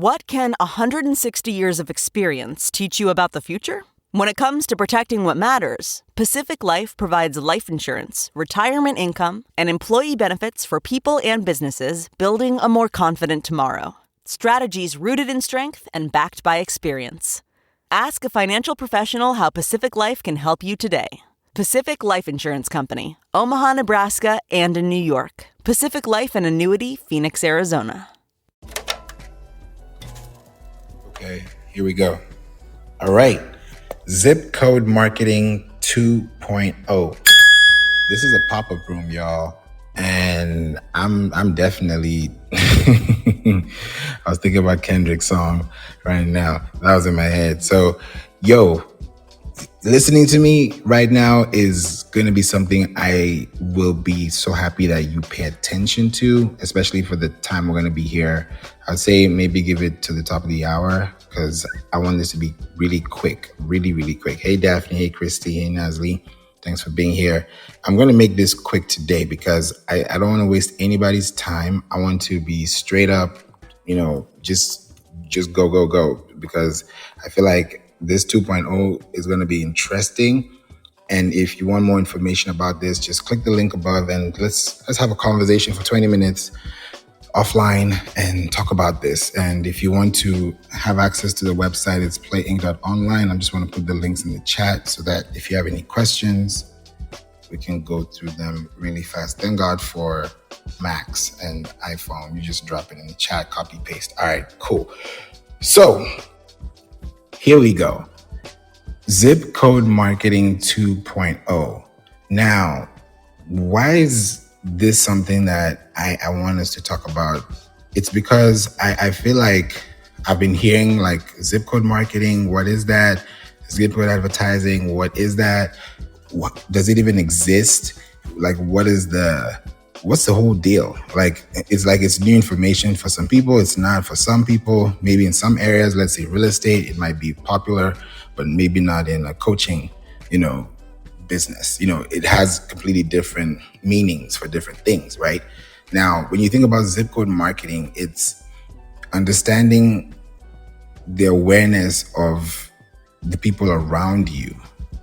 What can 160 years of experience teach you about the future? When it comes to protecting what matters, Pacific Life provides life insurance, retirement income, and employee benefits for people and businesses building a more confident tomorrow. Strategies rooted in strength and backed by experience. Ask a financial professional how Pacific Life can help you today. Pacific Life Insurance Company, Omaha, Nebraska, and in New York. Pacific Life and Annuity, Phoenix, Arizona. Okay, here we go. All right. Zip Code Marketing 2.0. This is a pop-up room, y'all. And I'm definitely I was thinking about Kendrick's song right now. That was in my head. So, listening to me right now is going to be something I will be so happy that you pay attention to, especially for the time we're going to be here. I'd say maybe give it to the top of the hour because I want this to be really quick, really, really quick. Hey, Daphne. Hey, Christy. Hey, Nazli. Thanks for being here. I'm going to make this quick today because I don't want to waste anybody's time. I want to be straight up, just go, because I feel like this 2.0 is going to be interesting. And if you want more information about this, just click the link above and let's have a conversation for 20 minutes offline and talk about this. And if you want to have access to the website, it's playinc.online. I just want to put the links in the chat so that if you have any questions, we can go through them really fast. Thank God for Macs and iPhone. You just drop it in the chat, copy, paste. All right, cool. So here we go. Zip Code Marketing 2.0. Now, why is this something that I want us to talk about? It's because I feel like I've been hearing like zip code marketing. What is that? Zip code advertising. What is that? Does it even exist? Like, what's the whole deal? Like it's new information for some people. It's not for some people. Maybe in some areas, let's say real estate, it might be popular, but maybe not in a coaching, business. It has completely different meanings for different things, right? Now, when you think about zip code marketing, it's understanding the awareness of the people around you,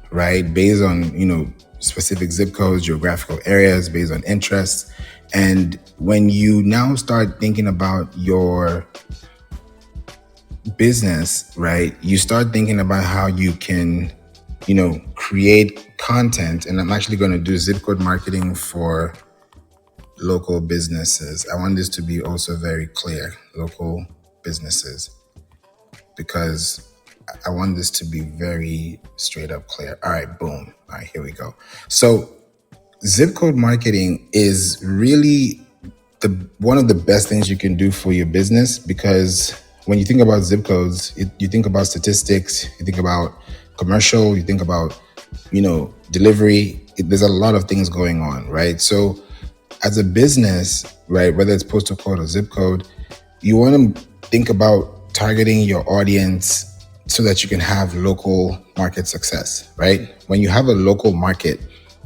right? Based on, specific zip codes, geographical areas, based on interests. And when you now start thinking about your business, right, you start thinking about how you can, create content. And I'm actually going to do zip code marketing for local businesses. I want this to be also very clear, local businesses, because I want this to be very straight up clear. All right, boom. All right, here we go. So zip code marketing is really one of the best things you can do for your business, because when you think about zip codes, you think about statistics, you think about commercial, you think about, delivery. There's a lot of things going on, right? So as a business, right, whether it's postal code or zip code, you want to think about targeting your audience so that you can have local market success, right? When you have a local market,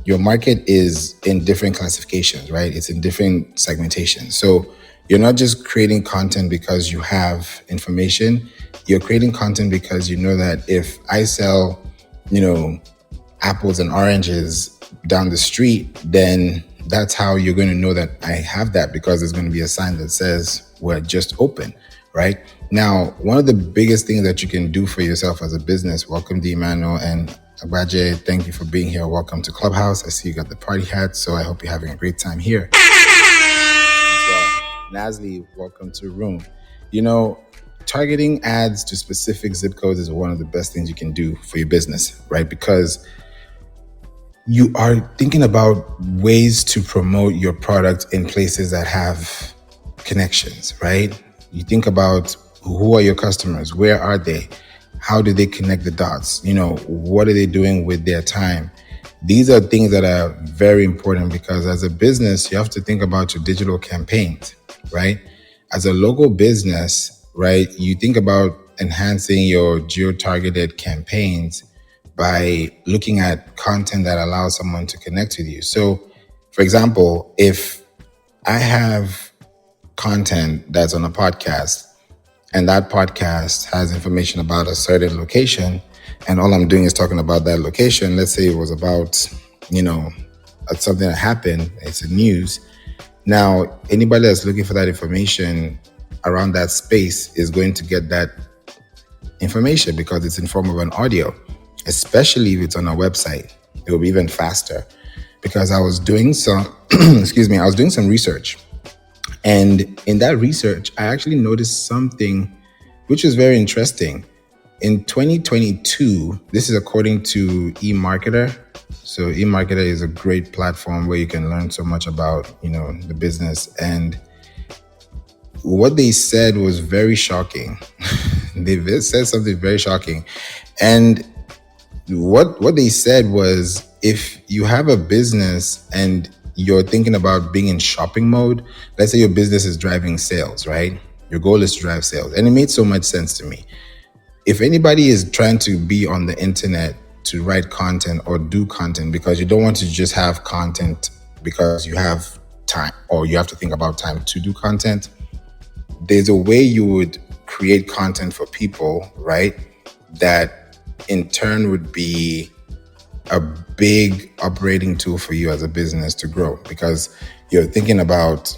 your market is in different classifications, right? It's in different segmentations. So you're not just creating content because you have information. You're creating content because you know that if I sell, apples and oranges down the street, then that's how you're going to know that I have that, because there's going to be a sign that says we're just open, right? Now, one of the biggest things that you can do for yourself as a business, welcome Emmanuel and Agbaje, thank you for being here. Welcome to Clubhouse. I see you got the party hat, so I hope you're having a great time here. Nazli, welcome to the room. Targeting ads to specific zip codes is one of the best things you can do for your business, right? Because you are thinking about ways to promote your product in places that have connections, right? You think about who are your customers? Where are they? How do they connect the dots? What are they doing with their time? These are things that are very important, because as a business, you have to think about your digital campaigns, right? As a local business, right, you think about enhancing your geo-targeted campaigns by looking at content that allows someone to connect with you. So, for example, if I have content that's on a podcast and that podcast has information about a certain location, and all I'm doing is talking about that location. Let's say it was about, something that happened, it's a news. Now, anybody that's looking for that information around that space is going to get that information because it's in form of an audio, especially if it's on a website. It will be even faster because I was doing some, I was doing some research. And in that research, I actually noticed something which is very interesting. In 2022, this is according to eMarketer. So eMarketer is a great platform where you can learn so much about, the business. And what they said was very shocking. They said something very shocking. And what they said was, if you have a business and you're thinking about being in shopping mode, let's say your business is driving sales, right? Your goal is to drive sales. And it made so much sense to me. If anybody is trying to be on the internet to write content or do content because you don't want to just have content because you have time or you have to think about time to do content, there's a way you would create content for people, right? That in turn would be a big operating tool for you as a business to grow, because you're thinking about,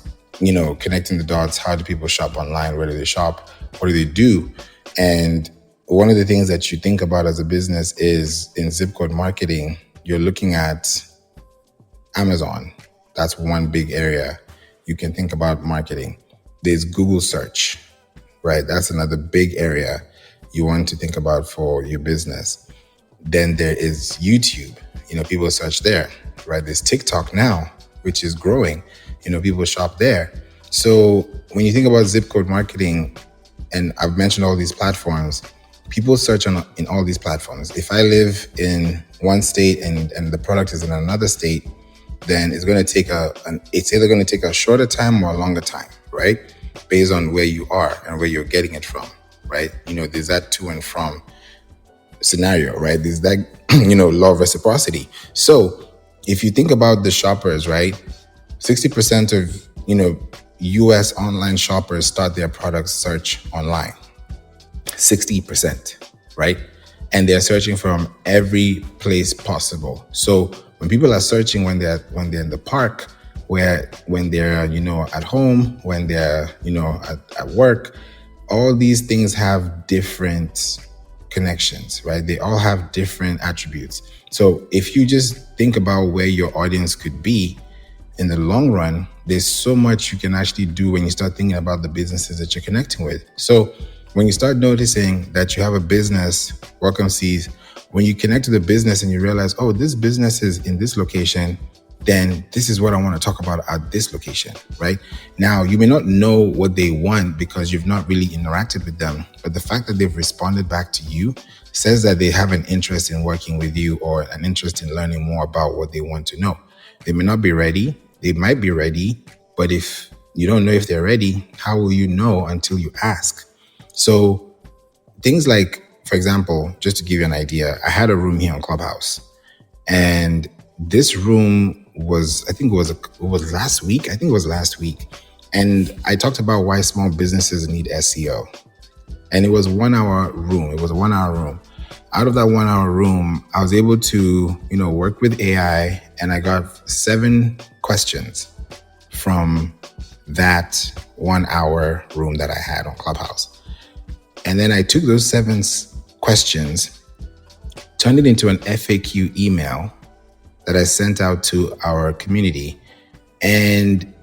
connecting the dots. How do people shop online? Where do they shop? What do they do? And one of the things that you think about as a business is in zip code marketing, you're looking at Amazon. That's one big area you can think about marketing. There's Google search, right? That's another big area you want to think about for your business. Then there is YouTube. People search there, right? There's TikTok now, which is growing. People shop there. So when you think about zip code marketing, and I've mentioned all these platforms, people search in all these platforms. If I live in one state and the product is in another state, then it's going to take it's either going to take a shorter time or a longer time, right? Based on where you are and where you're getting it from, right? There's that to and from scenario, right? There's that, law of reciprocity. So if you think about the shoppers, right? 60% of, US online shoppers start their products search online. 60%, right? And they're searching from every place possible. So when people are searching, when they're in the park, when they're, at home, when they're, at work, all these things have different connections, right? They all have different attributes. So if you just think about where your audience could be in the long run, there's so much you can actually do when you start thinking about the businesses that you're connecting with. So when you start noticing that you have a business, welcome C's, when you connect to the business and you realize, oh, this business is in this location, then this is what I want to talk about at this location, right? Now, you may not know what they want because you've not really interacted with them, but the fact that they've responded back to you says that they have an interest in working with you or an interest in learning more about what they want to know. They may not be ready. They might be ready, but if you don't know if they're ready, how will you know until you ask? So things like, for example, just to give you an idea, I had a room here on Clubhouse, and this room was, I think it was last week. And I talked about why small businesses need SEO. And it was 1 hour room. It was a 1 hour room. Out of that 1 hour room, I was able to, work with AI, and I got 7 questions from that 1 hour room that I had on Clubhouse. And then I took those 7 questions, turned it into an FAQ email that I sent out to our community. And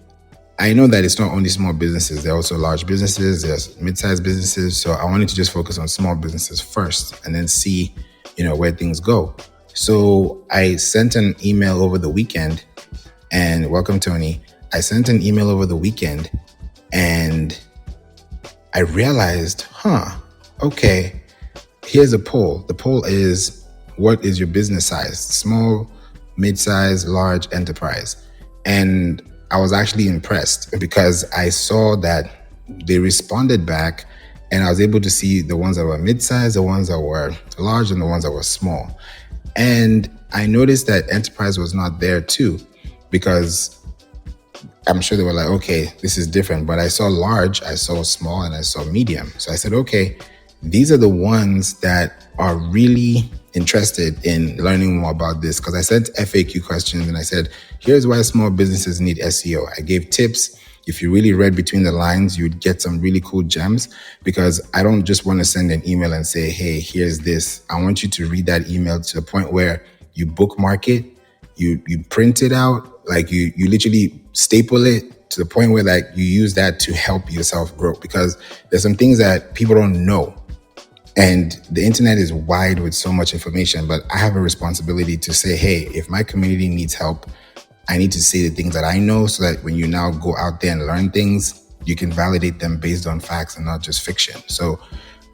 I know that it's not only small businesses, there are also large businesses, there's mid-sized businesses. So I wanted to just focus on small businesses first and then see, where things go. So I sent an email over the weekend, and welcome, Tony. I sent an email over the weekend, and I realized, okay, here's a poll. The poll is, what is your business size? Small, mid-size, large, enterprise. And I was actually impressed because I saw that they responded back, and I was able to see the ones that were mid-size, the ones that were large, and the ones that were small. And I noticed that enterprise was not there too, because I'm sure they were like, okay, this is different. But I saw large, I saw small, and I saw medium. So I said, okay, these are the ones that are really interested in learning more about this. Because I sent FAQ questions and I said, here's why small businesses need SEO. I gave tips. If you really read between the lines, you'd get some really cool gems, because I don't just want to send an email and say, hey, here's this. I want you to read that email to the point where you bookmark it, you print it out, like you literally staple it to the point where like you use that to help yourself grow, because there's some things that people don't know. And the internet is wide with so much information, but I have a responsibility to say, hey, if my community needs help, I need to say the things that I know, so that when you now go out there and learn things, you can validate them based on facts and not just fiction. So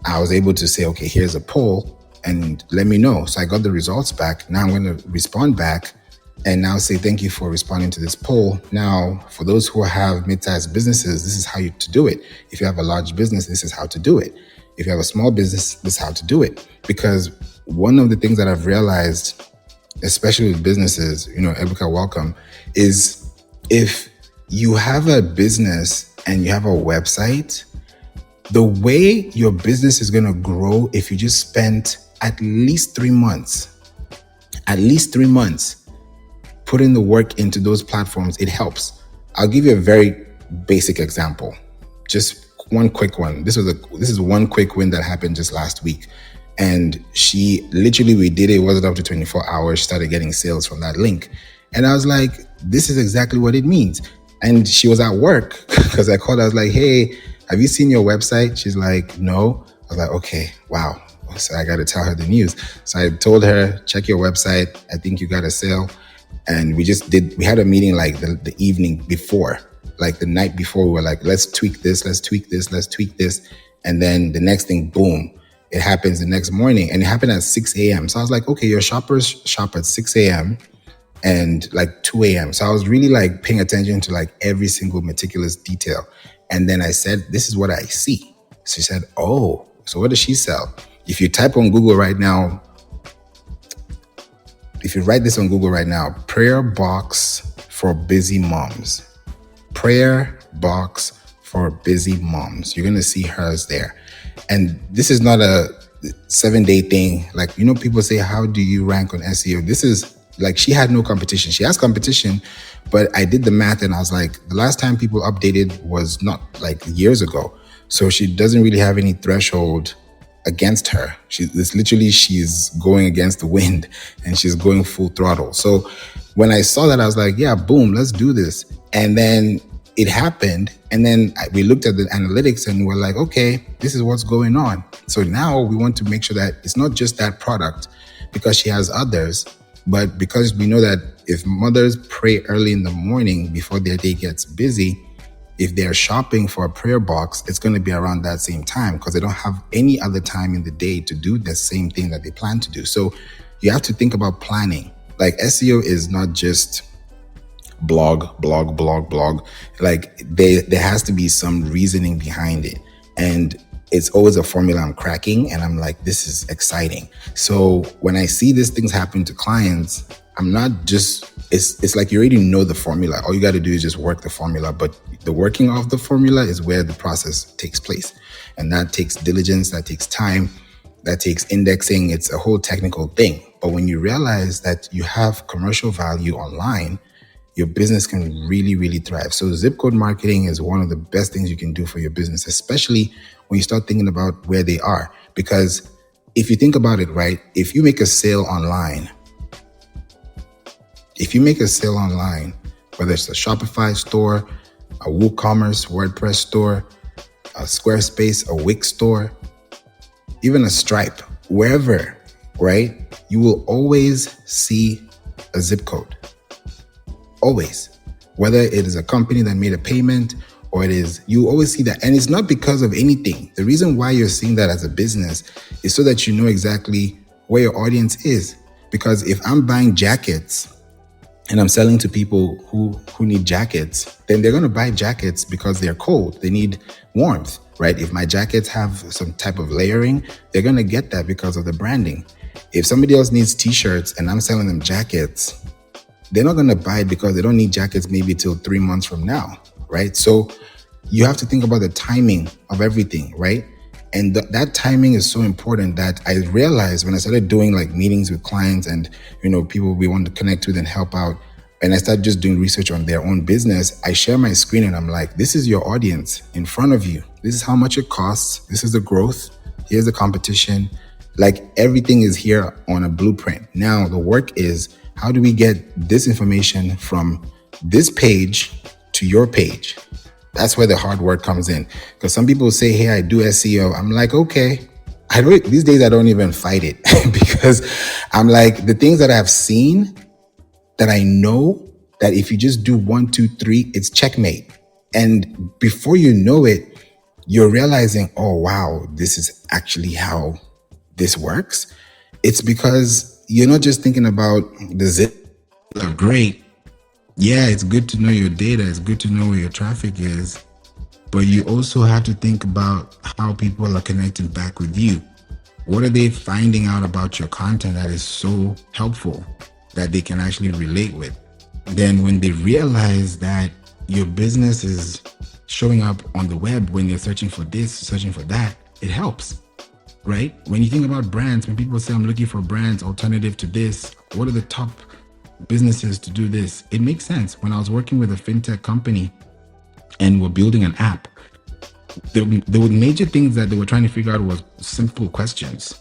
I was able to say, okay, here's a poll and let me know. So I got the results back. Now I'm going to respond back and now say, thank you for responding to this poll. Now, for those who have mid-sized businesses, this is how to do it. If you have a large business, this is how to do it. If you have a small business, this is how to do it. Because one of the things that I've realized, especially with businesses, Ebuka, welcome, is if you have a business and you have a website, the way your business is going to grow, if you just spend at least 3 months putting the work into those platforms, it helps. I'll give you a very basic example. Just one quick one. This is one quick win that happened just last week. And we did it. It wasn't up to 24 hours. She started getting sales from that link. And I was like, this is exactly what it means. And she was at work because I called her. I was like, hey, have you seen your website? She's like, no. I was like, okay, wow. So I got to tell her the news. So I told her, check your website. I think you got a sale. And we had a meeting like the evening before, like the night before. We were like, let's tweak this. And then the next thing, boom, it happens the next morning, and it happened at 6 a.m. So I was like, okay, your shoppers shop at 6 a.m. and like 2 a.m. So I was really like paying attention to like every single meticulous detail. And then I said, this is what I see. She said, oh, so what does she sell? If you type on Google right now, if you write this on Google right now, prayer box for busy moms, prayer box for busy moms, you're going to see hers there. And this is not a 7-day thing. Like, people say, how do you rank on SEO? This is like, she had no competition. She has competition, but I did the math and I was like, the last time people updated was not like years ago. So she doesn't really have any threshold against her. She's going against the wind and she's going full throttle. So when I saw that, I was like, yeah, boom, let's do this. And then it happened. And then we looked at the analytics and we're like, okay, this is what's going on. So now we want to make sure that it's not just that product, because she has others, but because we know that if mothers pray early in the morning before their day gets busy, if they're shopping for a prayer box, it's going to be around that same time because they don't have any other time in the day to do the same thing that they plan to do. So you have to think about planning. Like, SEO is not just blog. Like there has to be some reasoning behind it. And it's always a formula I'm cracking and I'm like, this is exciting. So when I see these things happen to clients, I'm not just, it's like you already know the formula. All you got to do is just work the formula. But the working of the formula is where the process takes place. And that takes diligence, that takes time, that takes indexing. It's a whole technical thing. But when you realize that you have commercial value online, your business can really, really thrive. So zip code marketing is one of the best things you can do for your business, especially when you start thinking about where they are. Because if you think about it, right, if you make a sale online, whether it's a Shopify store, a WooCommerce, WordPress store, a Squarespace, a Wix store, even a Stripe, wherever, right, you will always see a zip code. Always. Whether it is a company that made a payment or it is, you always see that. And it's not because of anything. The reason why you're seeing that as a business is so that you know exactly where your audience is. Because if I'm buying jackets and I'm selling to people who need jackets, then they're going to buy jackets because they're cold. They need warmth, right? If my jackets have some type of layering, they're going to get that because of the branding. If somebody else needs t-shirts and I'm selling them jackets, they're not going to buy it because they don't need jackets maybe till 3 months from now, right? So you have to think about the timing of everything, right? And that timing is so important that I realized when I started doing like meetings with clients and, people we want to connect with and help out. And I started just doing research on their own business. I share my screen and I'm like, this is your audience in front of you. This is how much it costs. This is the growth. Here's the competition. Like everything is here on a blueprint. Now the work is, how do we get this information from this page to your page? That's where the hard work comes in. Because some people say, hey, I do SEO. I'm like, okay. These days I don't even fight it because I'm like, the things that I've seen that I know that if you just do 1, 2, 3, it's checkmate. And before you know it, you're realizing, oh, wow, this is actually how this works. It's because you're not just thinking about the zip. Great. Yeah, it's good to know your data. It's good to know where your traffic is. But you also have to think about how people are connecting back with you. What are they finding out about your content that is so helpful that they can actually relate with? Then when they realize that your business is showing up on the web, when you're searching for this, searching for that, it helps, right? When you think about brands, when people say, I'm looking for brands alternative to this, what are the top businesses to do this? It makes sense. When I was working with a fintech company and we're building an app, there were major things that they were trying to figure out was simple questions.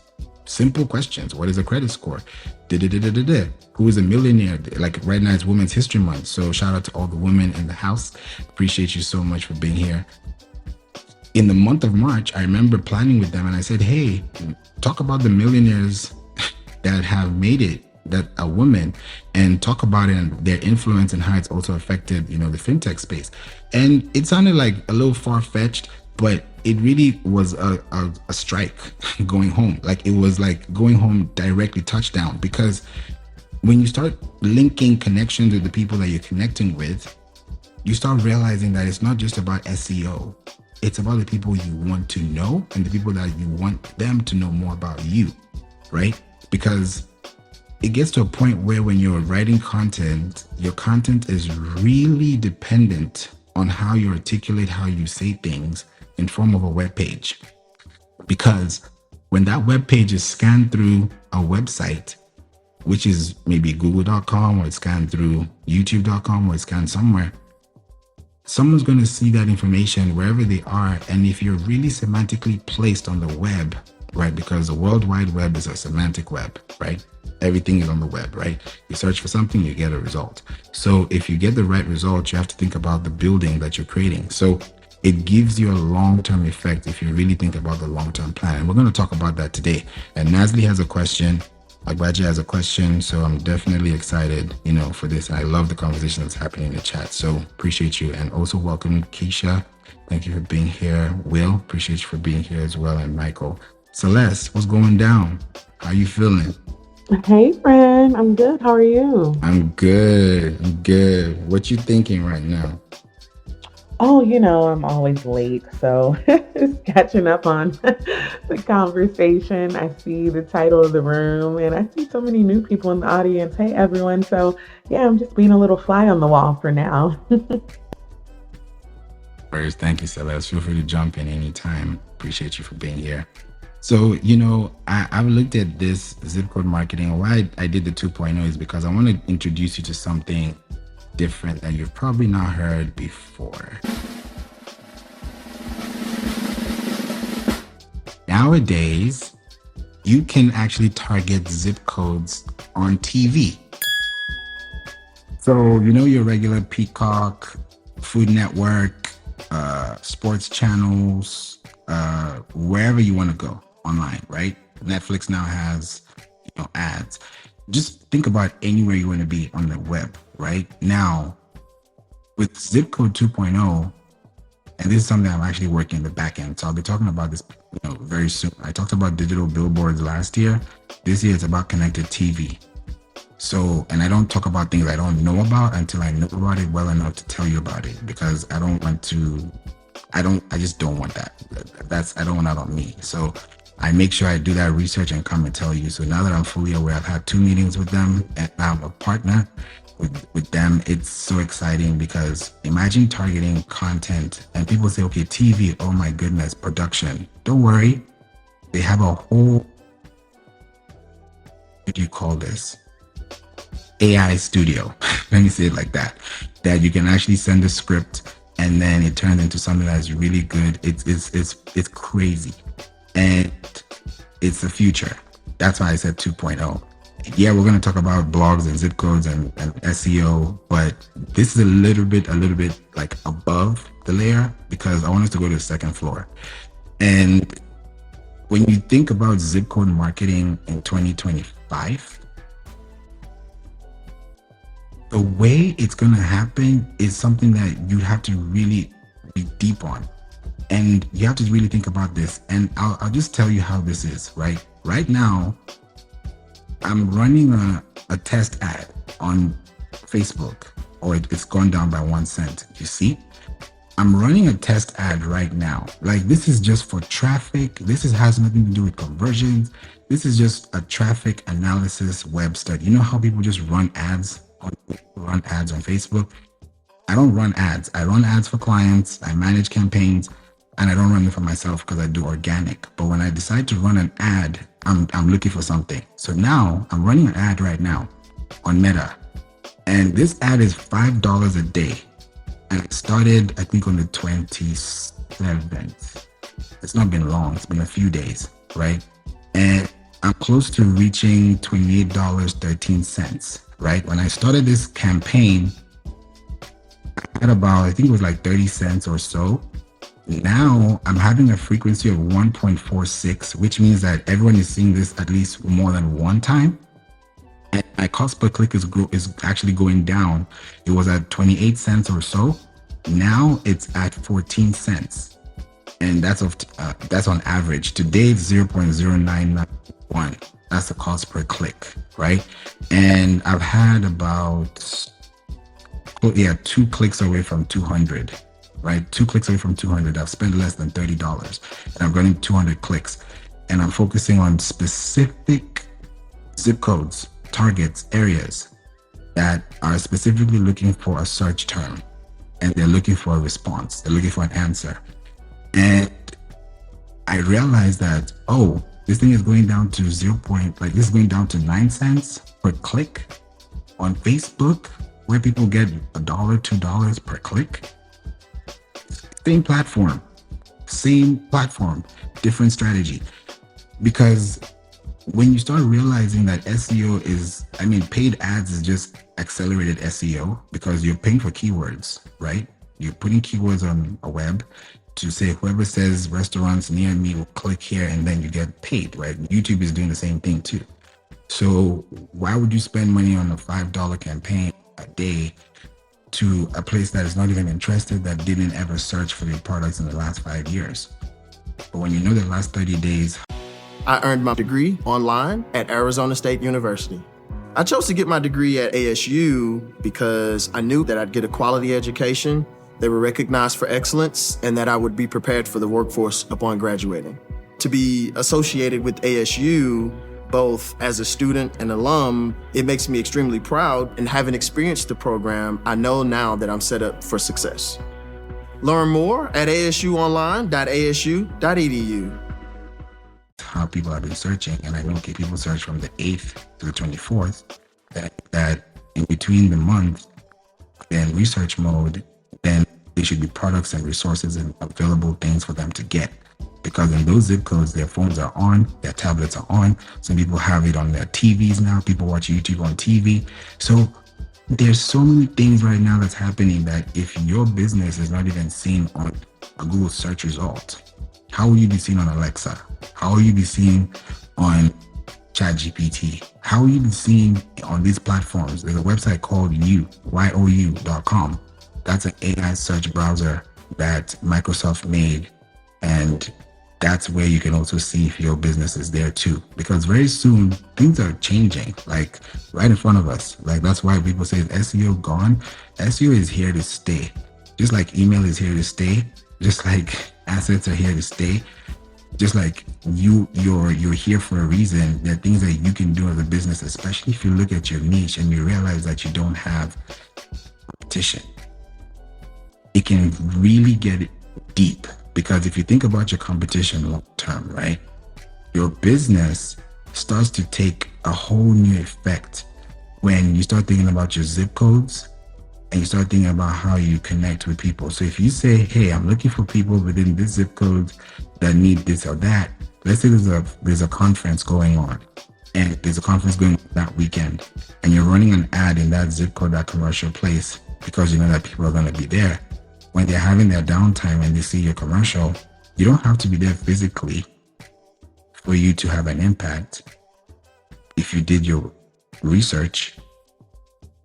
What is a credit score? Who is a millionaire? Like right now it's Women's History Month. So shout out to all the women in the house. Appreciate you so much for being here. In the month of March, I remember planning with them and I said, hey, talk about the millionaires that have made it, that are women, and talk about it and their influence and how it's also affected, the fintech space. And it sounded like a little far-fetched, but it really was a strike going home. Like it was like going home directly touchdown, because when you start linking connections with the people that you're connecting with, you start realizing that it's not just about SEO. It's about the people you want to know and the people that you want them to know more about you, right? Because it gets to a point where when you're writing content, your content is really dependent on how you articulate, how you say things in form of a web page. Because when that web page is scanned through a website, which is maybe google.com or it's scanned through youtube.com or it's scanned somewhere, someone's going to see that information wherever they are. And if you're really semantically placed on the web, right? Because the World Wide Web is a semantic web, right? Everything is on the web, right? You search for something, you get a result. So if you get the right result, you have to think about the building that you're creating. So it gives you a long-term effect if you really think about the long-term plan. And we're going to talk about that today. And Nazli has a question. Agbaji has a question, so I'm definitely excited, for this. I love the conversation that's happening in the chat, so appreciate you. And also welcome Keisha. Thank you for being here. Will, appreciate you for being here as well. And Michael. Celeste, what's going down? How you feeling? Hey, friend. I'm good. How are you? I'm good. What you thinking right now? Oh, I'm always late, so just catching up on the conversation. I see the title of the room and I see so many new people in the audience. Hey, everyone. So, yeah, I'm just being a little fly on the wall for now. First, thank you, Celeste. Feel free to jump in anytime. Appreciate you for being here. So, I've looked at this zip code marketing. Why I did the 2.0 is because I want to introduce you to something different that you've probably not heard before. Nowadays, you can actually target zip codes on TV. So, your regular Peacock, Food Network, sports channels, wherever you want to go online, right? Netflix now has, ads. Just think about anywhere you want to be on the web, right? Now, with zip code 2.0, and this is something I'm actually working in the back end. So I'll be talking about this, very soon. I talked about digital billboards last year. This year it's about connected TV. So, and I don't talk about things I don't know about until I know about it well enough to tell you about it, because I just don't want that. I don't want that on me. So I make sure I do that research and come and tell you. So now that I'm fully aware, I've had 2 meetings with them and now I'm a partner. with them, it's so exciting because imagine targeting content and people say, okay, TV, oh my goodness, production. Don't worry. They have a whole, what do you call this? AI studio. Let me say it like that. That you can actually send a script and then it turns into something that's really good. It's crazy. And it's the future. That's why I said 2.0. Yeah, we're going to talk about blogs and zip codes and SEO, but this is a little bit like above the layer because I want us to go to the second floor. And when you think about zip code marketing in 2025, the way it's going to happen is something that you have to really be deep on. And you have to really think about this. And I'll just tell you how this is, right? Right now, I'm running a test ad on Facebook, or it's gone down by 1 cent. You see? I'm running a test ad right now. Like, this is just for traffic. Has nothing to do with conversions. This is just a traffic analysis web study. You know how people just run ads on Facebook? I don't run ads. I run ads for clients. I manage campaigns, and I don't run them for myself because I do organic. But when I decide to run an ad, I'm looking for something. So now I'm running an ad right now on Meta, and this ad is $5 a day. And it started, I think, on the 27th. It's not been long. It's been a few days, right? And I'm close to reaching $28.13, right? When I started this campaign, I had about, I think it was like 30 cents or so. Now I'm having a frequency of 1.46, which means that everyone is seeing this at least more than one time. And my cost per click is actually going down. It was at 28 cents or so. Now it's at 14 cents. And that's on average. Today it's 0.0991. That's the cost per click, right? And I've had about 2 clicks away from 200, right? 2 clicks away from 200. I've spent less than $30 and I'm running 200 clicks. And I'm focusing on specific zip codes, targets, areas that are specifically looking for a search term, and they're looking for a response. They're looking for an answer. And I realized that, this thing is going down to this is going down to 9 cents per click on Facebook, where people get $1, $2 per click. Same platform, different strategy. Because when you start realizing that SEO paid ads is just accelerated SEO because you're paying for keywords, right? You're putting keywords on a web to say whoever says restaurants near me will click here and then you get paid, right? YouTube is doing the same thing too. So why would you spend money on a $5 campaign a day to a place that is not even interested, that didn't ever search for your products in the last 5 years? But when you know the last 30 days, I earned my degree online at Arizona State University. I chose to get my degree at ASU because I knew that I'd get a quality education, they were recognized for excellence, and that I would be prepared for the workforce upon graduating. To be associated with ASU, both as a student and alum, it makes me extremely proud, and having experienced the program, I know now that I'm set up for success. Learn more at asuonline.asu.edu. How people have been searching, and I know people search from the 8th to the 24th, that in between the month, then research mode, then there should be products and resources and available things for them to get. Because in those zip codes, their phones are on, their tablets are on. Some people have it on their TVs now. People watch YouTube on TV. So there's so many things right now that's happening that if your business is not even seen on a Google search result, how will you be seen on Alexa? How will you be seen on ChatGPT? How will you be seen on these platforms? There's a website called you.com. That's an AI search browser that Microsoft made. And that's where you can also see if your business is there too. Because very soon, things are changing, like right in front of us. Like, that's why people say, is SEO gone? SEO is here to stay. Just like email is here to stay. Just like assets are here to stay. Just like you're here for a reason. There are things that you can do as a business, especially if you look at your niche and you realize that you don't have competition. It can really get deep, because if you think about your competition long term, right, your business starts to take a whole new effect when you start thinking about your zip codes and you start thinking about how you connect with people. So if you say, hey, I'm looking for people within this zip code that need this or that, let's say there's a conference going on, and there's a conference going on that weekend, and you're running an ad in that zip code, that commercial place, because you know that people are going to be there. When they're having their downtime and they see your commercial, you don't have to be there physically for you to have an impact if you did your research.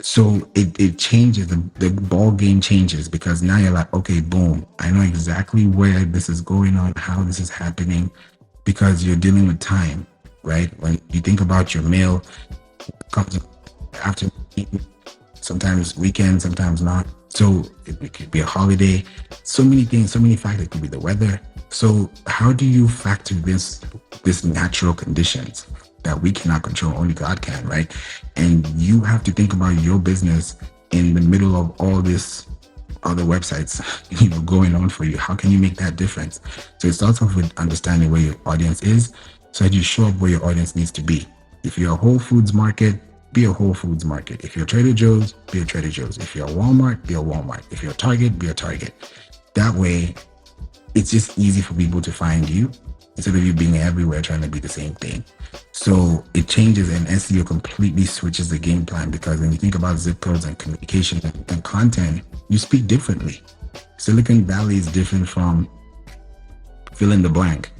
So it changes, the ball game changes, because now you're like, okay, boom, I know exactly where this is going on, how this is happening, because you're dealing with time, right? When you think about your mail, comes after, sometimes weekends, sometimes not. So it could be a holiday, so many things, so many factors. It could be the weather. So how do you factor this natural conditions that we cannot control, only God can, right? And you have to think about your business in the middle of all this other websites, going on for you. How can you make that difference? So it starts off with understanding where your audience is, so that you show up where your audience needs to be. If you're a Whole Foods market, be a Whole Foods market. If you're Trader Joe's, be a Trader Joe's. If you're a Walmart, be a Walmart. If you're a Target, be a Target. That way, it's just easy for people to find you instead of you being everywhere trying to be the same thing. So it changes, and SEO completely switches the game plan, because when you think about zip codes and communication and content, you speak differently. Silicon Valley is different from fill in the blank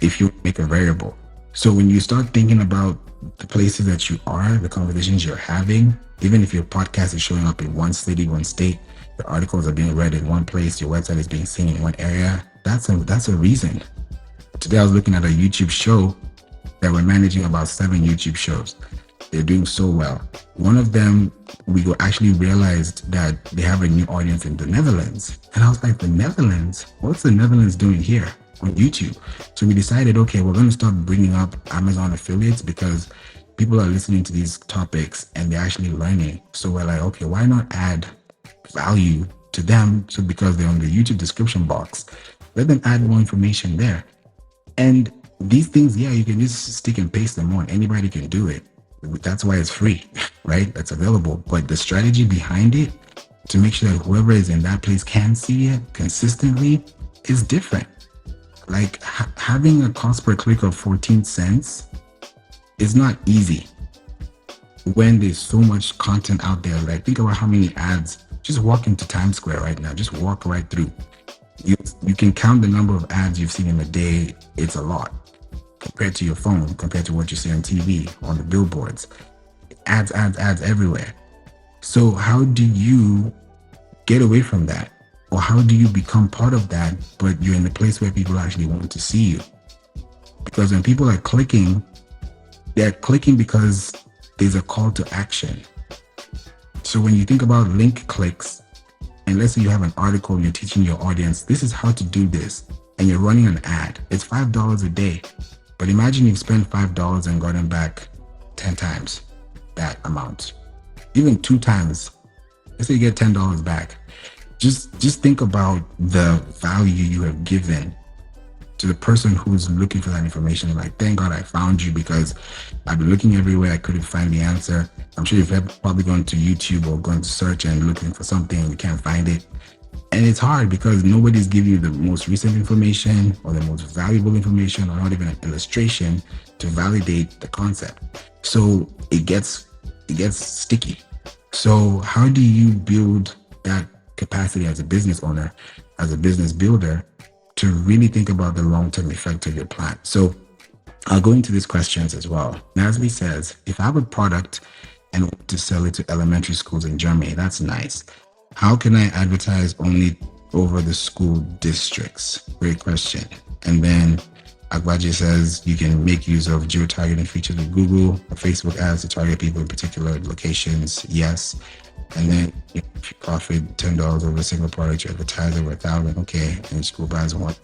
if you make a variable. So when you start thinking about the places that you are, the conversations you're having, even if your podcast is showing up in one city, one state, your articles are being read in one place, your website is being seen in one area, that's a reason. Today I was looking at a YouTube show that we're managing, about 7 YouTube shows. They're doing so well. One of them, we actually realized that they have a new audience in the Netherlands. And I was like, the Netherlands? What's the Netherlands doing here on YouTube? So we decided, okay, we're going to start bringing up Amazon affiliates, because people are listening to these topics and they're actually learning. So we're like, okay, why not add value to them? So because they're on the YouTube description box, let them add more information there. And these things, yeah, you can just stick and paste them on. Anybody can do it. That's why it's free, right? That's available. But the strategy behind it, to make sure that whoever is in that place can see it consistently, is different. Like having a cost per click of 14 cents is not easy when there's so much content out there. Like, think about how many ads. Just walk into Times Square right now. Just walk right through. You can count the number of ads you've seen in a day. It's a lot compared to your phone, compared to what you see on TV, on the billboards. Ads everywhere. So how do you get away from that? Or how do you become part of that, but you're in the place where people actually want to see you? Because when people are clicking, they're clicking because there's a call to action. So when you think about link clicks, and let's say you have an article and you're teaching your audience, this is how to do this, and you're running an ad, it's $5 a day. But imagine you've spent $5 and gotten back 10 times that amount, even 2 times. Let's say you get $10 back. Just think about the value you have given to the person who's looking for that information. Like, thank God I found you, because I've been looking everywhere. I couldn't find the answer. I'm sure you've probably gone to YouTube or gone to search and looking for something and you can't find it. And it's hard because nobody's giving you the most recent information or the most valuable information, or not even an illustration to validate the concept. So it gets sticky. So how do you build that capacity as a business owner, as a business builder, to really think about the long-term effect of your plan? So I'll go into these questions as well. Nasli says, if I have a product and want to sell it to elementary schools in Germany, that's nice. How can I advertise only over the school districts? Great question. And then Agbaji says you can make use of geo-targeting features with Google or Facebook ads to target people in particular locations. Yes. And then if you profit $10 over a single product, you advertise over 1,000. Okay. And school buys one.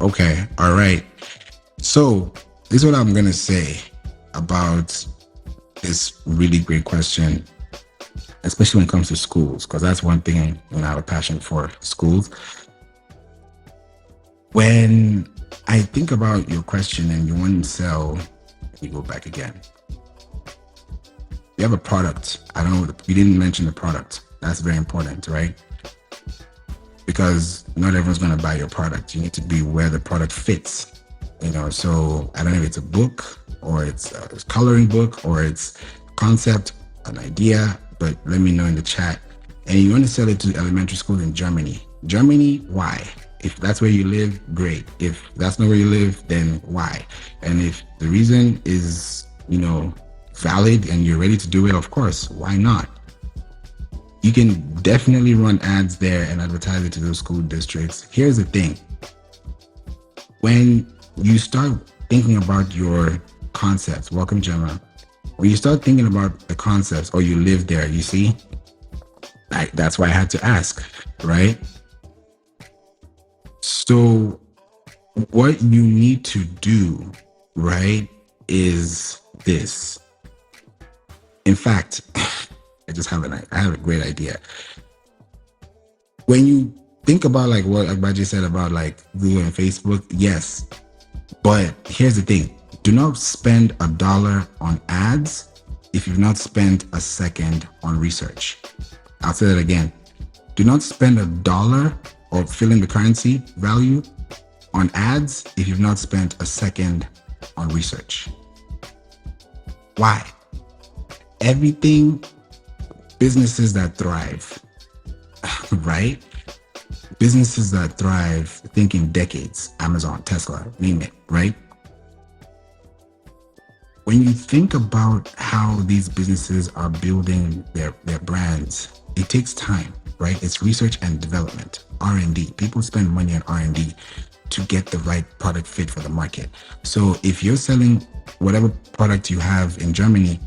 Okay. All right. So this is what I'm going to say about this really great question, especially when it comes to schools, because that's one thing I have a passion for, schools. When I think about your question and you want to sell, let me go back again. You have a product. I don't know, you didn't mention the product. That's very important, right? Because not everyone's going to buy your product. You need to be where the product fits. So I don't know if it's a book or it's a coloring book or it's concept, an idea, but let me know in the chat. And you want to sell it to elementary schools in Germany. Germany, why? If that's where you live, great. If that's not where you live, then why? And if the reason is, valid and you're ready to do it, of course, why not? You can definitely run ads there and advertise it to those school districts. Here's the thing. When you start thinking about your concepts, welcome Gemma. When you start thinking about the concepts or you live there, you see, that's why I had to ask, right? So what you need to do, right, is this. In fact, I have a great idea. When you think about like what Agbaji said about like Google and Facebook, yes. But here's the thing. Do not spend $1 on ads if you've not spent a second on research. I'll say that again. Do not spend $1 or fill in the currency value on ads if you've not spent a second on research. Why? Everything, businesses that thrive, right? Businesses that thrive, think in decades, Amazon, Tesla, name it, right? When you think about how these businesses are building their brands, it takes time, right? It's research and development, R&D. People spend money on R&D to get the right product fit for the market. So if you're selling whatever product you have in Germany,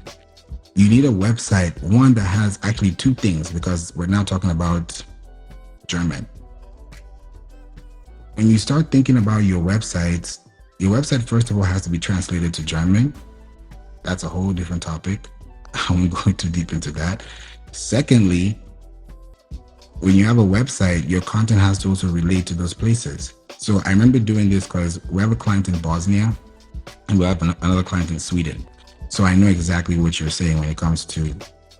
you need a website, one that has actually two things, because we're now talking about German. When you start thinking about your website, first of all has to be translated to German. That's a whole different topic. I won't go too deep into that. Secondly, when you have a website, your content has to also relate to those places. So I remember doing this because we have a client in Bosnia and we have another client in Sweden. So I know exactly what you're saying when it comes to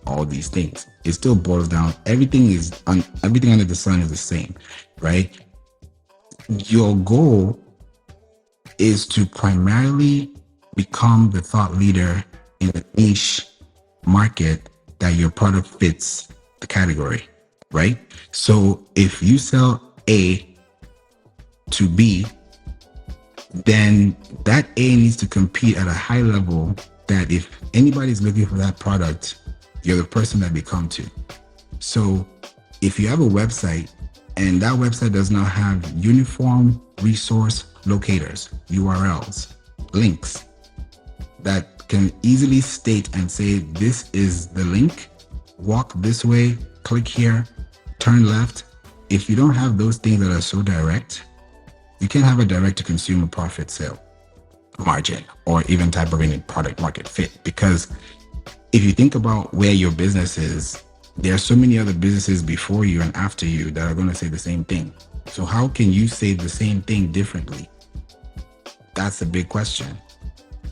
all these things. It still boils down. Everything under the sun is the same, right? Your goal is to primarily become the thought leader in the niche market that your product fits the category, right? So if you sell A to B, then that A needs to compete at a high level that if anybody's looking for that product, you're the person that they come to. So if you have a website and that website does not have uniform resource locators, URLs, links that can easily state and say, this is the link, walk this way, click here, turn left. If you don't have those things that are so direct, you can't have a direct to consumer profit sale margin or even type of any product market fit. Because if you think about where your business is, there are so many other businesses before you and after you that are going to say the same thing. So how can you say the same thing differently? That's the big question.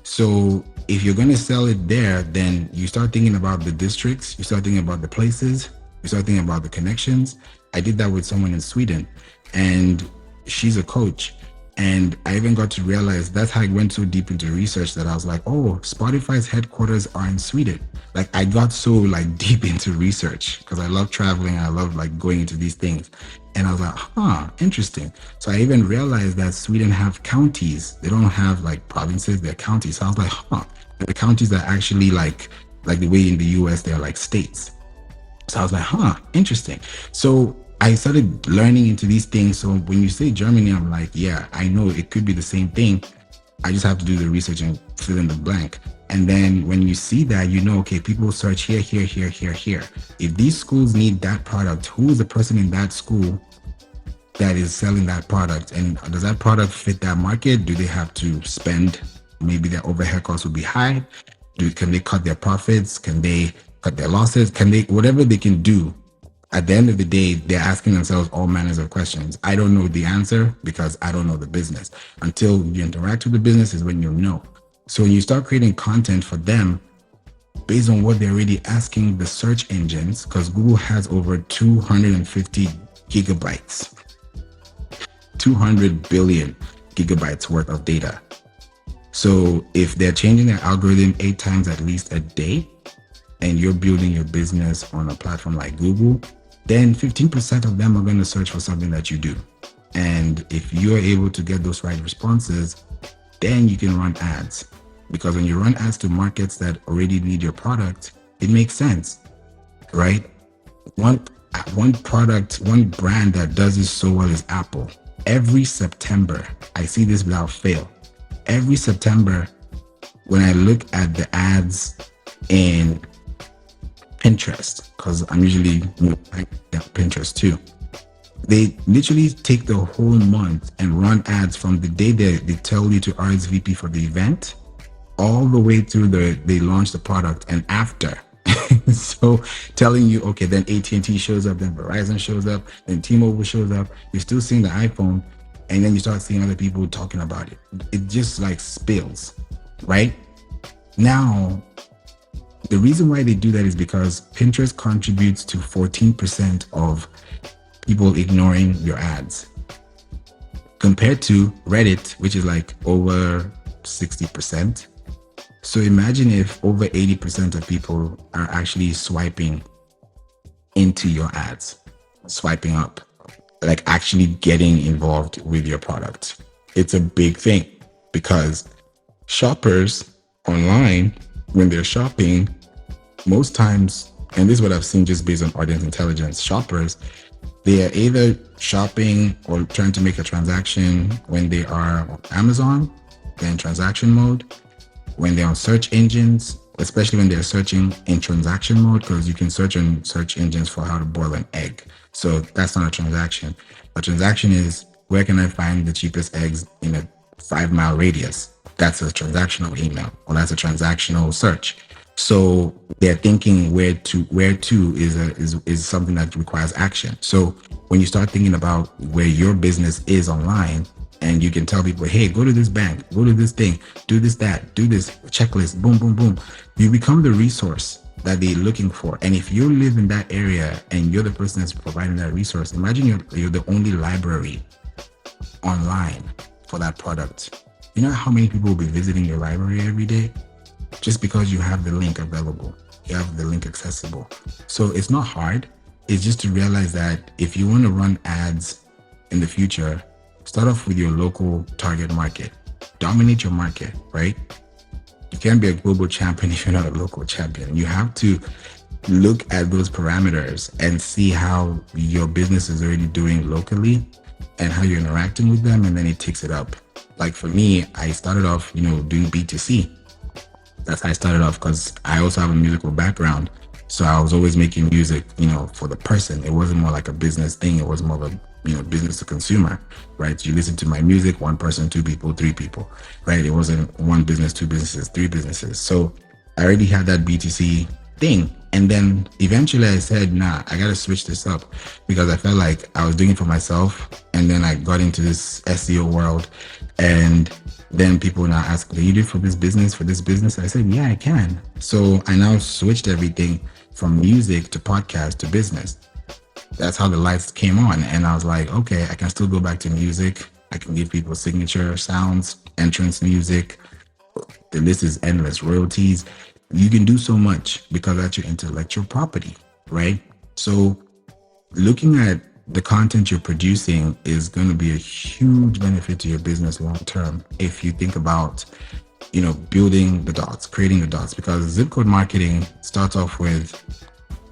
So if you're going to sell it there, then you start thinking about the districts, you start thinking about the places, you start thinking about the connections. I did that with someone in Sweden and she's a coach. And I even got to realize that's how I went so deep into research that I was like, oh, Spotify's headquarters are in Sweden. Like I got so deep into research because I love traveling. I love going into these things. And I was like, interesting. So I even realized that Sweden have counties. They don't have provinces, they're counties. So I was like, the counties are actually like the way in the US, they're like states. So I was like, interesting. So I started learning into these things. So when you say Germany, I'm like, yeah, I know it could be the same thing. I just have to do the research and fill in the blank. And then when you see that, okay, people search here, here, here, here, here. If these schools need that product, who is the person in that school that is selling that product, and does that product fit that market? Do they have to spend? Maybe their overhead costs will be high. Can they cut their profits? Can they cut their losses? Can they, whatever they can do? At the end of the day, they're asking themselves all manners of questions. I don't know the answer because I don't know the business. Until you interact with the business is when you know. So when you start creating content for them based on what they're already asking the search engines, because Google has over 250 gigabytes, 200 billion gigabytes worth of data. So if they're changing their algorithm 8 times at least a day, and you're building your business on a platform like Google, then 15% of them are going to search for something that you do. And if you're able to get those right responses, then you can run ads. Because when you run ads to markets that already need your product, it makes sense, right? One product, one brand that does this so well is Apple. Every September, I see this without fail. Every September, when I look at the ads in Pinterest, because I'm usually Pinterest too, they literally take the whole month and run ads from the day they tell you to RSVP for the event all the way through they launch the product and after. So telling you, okay, then AT&T shows up, then Verizon shows up, then T-Mobile shows up, you're still seeing the iPhone, and then you start seeing other people talking about it. It just like spills, right? Now, the reason why they do that is because Pinterest contributes to 14% of people ignoring your ads, compared to Reddit, which is like over 60%. So imagine if over 80% of people are actually swiping into your ads, swiping up, like actually getting involved with your product. It's a big thing because shoppers online, when they're shopping, most times, and this is what I've seen just based on audience intelligence, shoppers, they are either shopping or trying to make a transaction when they are on Amazon, they're in transaction mode. When they're on search engines, especially when they're searching in transaction mode, because you can search on search engines for how to boil an egg. So that's not a transaction. A transaction is, where can I find the cheapest eggs in a 5-mile radius? That's a transactional email, or that's a transactional search. So they're thinking where to is something that requires action. So when you start thinking about where your business is online, and you can tell people, hey, go to this bank, go to this thing, do this, that, do this checklist, boom, boom, boom. You become the resource that they're looking for. And if you live in that area and you're the person that's providing that resource, imagine you're the only library online for that product. You know how many people will be visiting your library every day? Just because you have the link available, you have the link accessible. So it's not hard. It's just to realize that if you want to run ads in the future, start off with your local target market. Dominate your market, right? You can't be a global champion if you're not a local champion. You have to look at those parameters and see how your business is already doing locally and how you're interacting with them, and then it takes it up. Like for me, I started off, doing B2C. That's how I started off because I also have a musical background. So I was always making music, for the person. It wasn't more like a business thing. It was more of a, business to consumer, right? You listen to my music, 1 person, 2 people, 3 people, right? It wasn't 1 business, 2 businesses, 3 businesses. So I already had that B2C thing. And then eventually I said, nah, I got to switch this up because I felt like I was doing it for myself. And then I got into this SEO world, and then people now ask, can you do it for this business? I said, yeah, I can. So I now switched everything from music to podcast to business. That's how the lights came on. And I was like, okay, I can still go back to music. I can give people signature sounds, entrance music. The list is endless. Royalties. You can do so much because that's your intellectual property, right? So looking at the content you're producing is going to be a huge benefit to your business long term if you think about, building the dots, creating the dots, because zip code marketing starts off with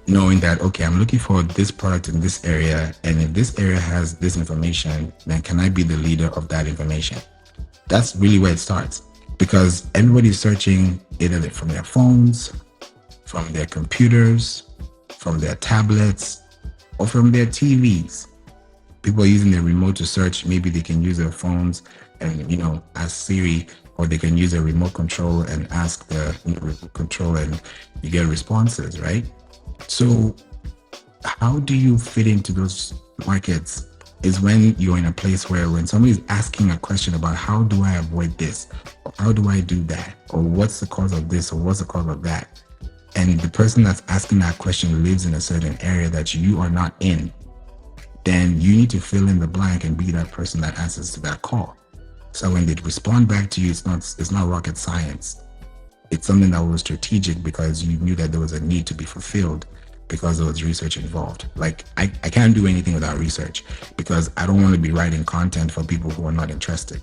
knowing that, okay, I'm looking for this product in this area, and if this area has this information, then can I be the leader of that information? That's really where it starts, because everybody's searching either from their phones, from their computers, from their tablets, or from their TVs. People are using their remote to search. Maybe they can use their phones and, ask Siri, or they can use a remote control and ask the remote control, and you get responses, right? So how do you fit into those markets is when you're in a place where when somebody's asking a question about how do I avoid this, or how do I do that, or what's the cause of this, or what's the cause of that, and the person that's asking that question lives in a certain area that you are not in, then you need to fill in the blank and be that person that answers to that call. So when they respond back to you, it's not rocket science. It's something that was strategic because you knew that there was a need to be fulfilled because there was research involved. Like I can't do anything without research because I don't want to be writing content for people who are not interested.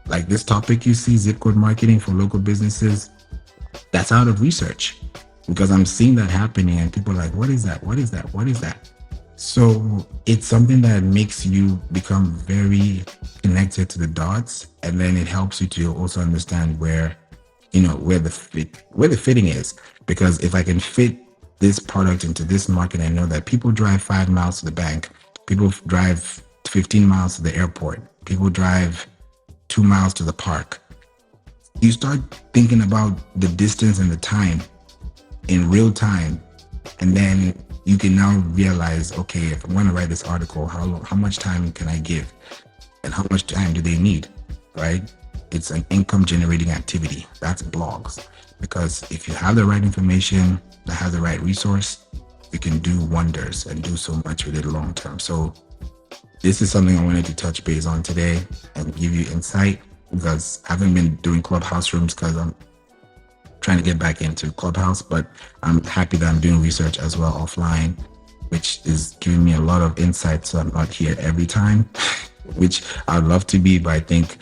Like this topic you see, zip code marketing for local businesses, that's out of research because I'm seeing that happening and people are like, what is that? What is that? What is that? So it's something that makes you become very connected to the dots, and then it helps you to also understand where the fitting is. Because if I can fit this product into this market, I know that people drive 5 miles to the bank, people drive 15 miles to the airport, people drive 2 miles to the park. You start thinking about the distance and the time in real time, and then you can now realize, okay, if I'm going to write this article, how much time can I give, and how much time do they need, right? It's an income generating activity. That's blogs. Because if you have the right information, that has the right resource, you can do wonders and do so much with it long term. So this is something I wanted to touch base on today and give you insight, because I haven't been doing Clubhouse rooms because I'm trying to get back into Clubhouse, but I'm happy that I'm doing research as well offline, which is giving me a lot of insight. So I'm not here every time, which I'd love to be, but I think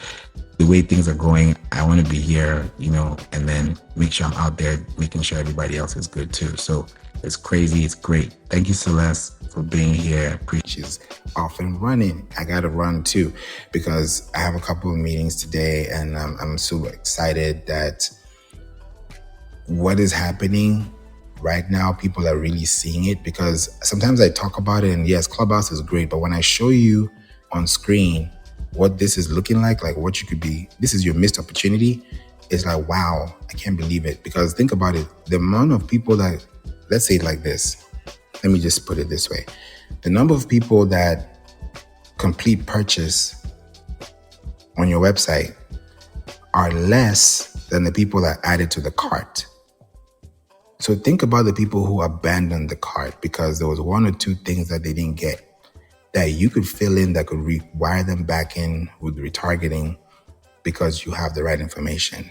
the way things are going, I want to be here, and then make sure I'm out there making sure everybody else is good too. So it's crazy. It's great. Thank you, Celeste, for being here. She's off and running. I got to run too, because I have a couple of meetings today, and I'm super excited that what is happening right now, people are really seeing it. Because sometimes I talk about it, and yes, Clubhouse is great, but when I show you on screen what this is looking like what you could be, this is your missed opportunity. It's like, wow, I can't believe it. Because think about it, the amount of people that, let's say it like this, let me just put it this way. The number of people that complete purchase on your website are less than the people that added to the cart. So think about the people who abandoned the cart because there was one or two things that they didn't get that you could fill in, that could rewire them back in with retargeting because you have the right information.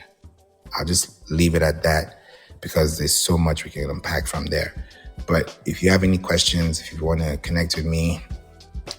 I'll just leave it at that because there's so much we can unpack from there. But if you have any questions, if you want to connect with me,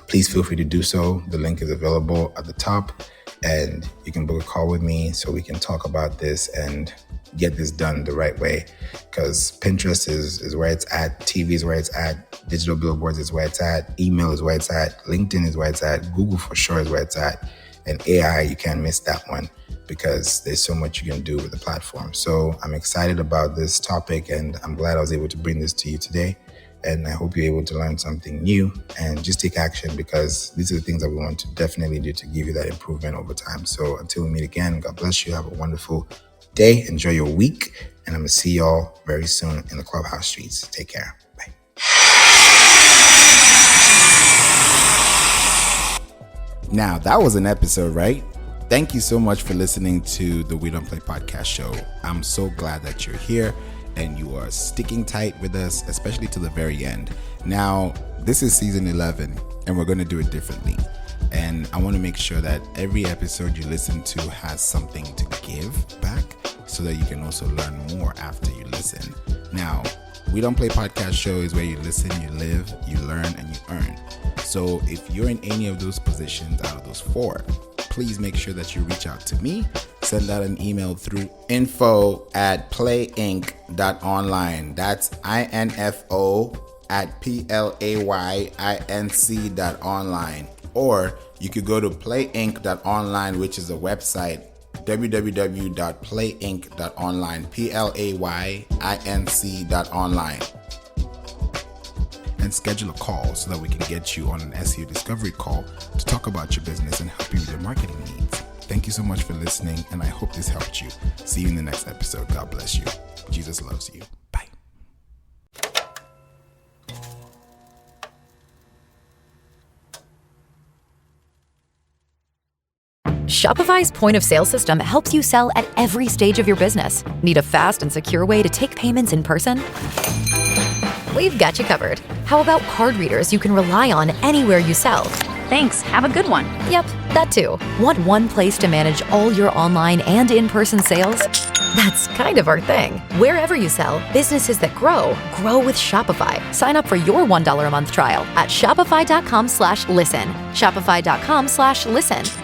please feel free to do so. The link is available at the top, and you can book a call with me so we can talk about this and get this done the right way. Because Pinterest is where it's at, TV is where it's at, digital billboards is where it's at, email is where it's at, LinkedIn is where it's at, Google for sure is where it's at, and AI, you can't miss that one because there's so much you can do with the platform. So I'm excited about this topic, and I'm glad I was able to bring this to you today. And I hope you're able to learn something new and just take action, because these are the things that we want to definitely do to give you that improvement over time. So until we meet again, God bless you. Have a wonderful day. Enjoy your week. And I'm going to see y'all very soon in the Clubhouse streets. Take care. Bye. Now, that was an episode, right? Thank you so much for listening to the We Don't Play podcast show. I'm so glad that you're here and you are sticking tight with us, especially to the very end. Now, this is season 11, and we're going to do it differently. And I want to make sure that every episode you listen to has something to give back so that you can also learn more after you listen. Now, We Don't Play podcast show is where you listen, you live, you learn, and you earn. So if you're in any of those positions out of those four, please make sure that you reach out to me. Send out an email through info@playinc.online. That's info@playinc.online. Or you could go to playinc.online, which is a website, www.playinc.online, playinc.online. and schedule a call so that we can get you on an SEO discovery call to talk about your business and help you with your marketing needs. Thank you so much for listening, and I hope this helped you. See you in the next episode. God bless you. Jesus loves you. Bye. Shopify's point of sale system helps you sell at every stage of your business. Need a fast and secure way to take payments in person? We've got you covered. How about card readers you can rely on anywhere you sell? Thanks, have a good one. Yep, that too. Want one place to manage all your online and in-person sales? That's kind of our thing. Wherever you sell, businesses that grow with Shopify. Sign up for your $1 a month trial at shopify.com/listen. Shopify.com/listen.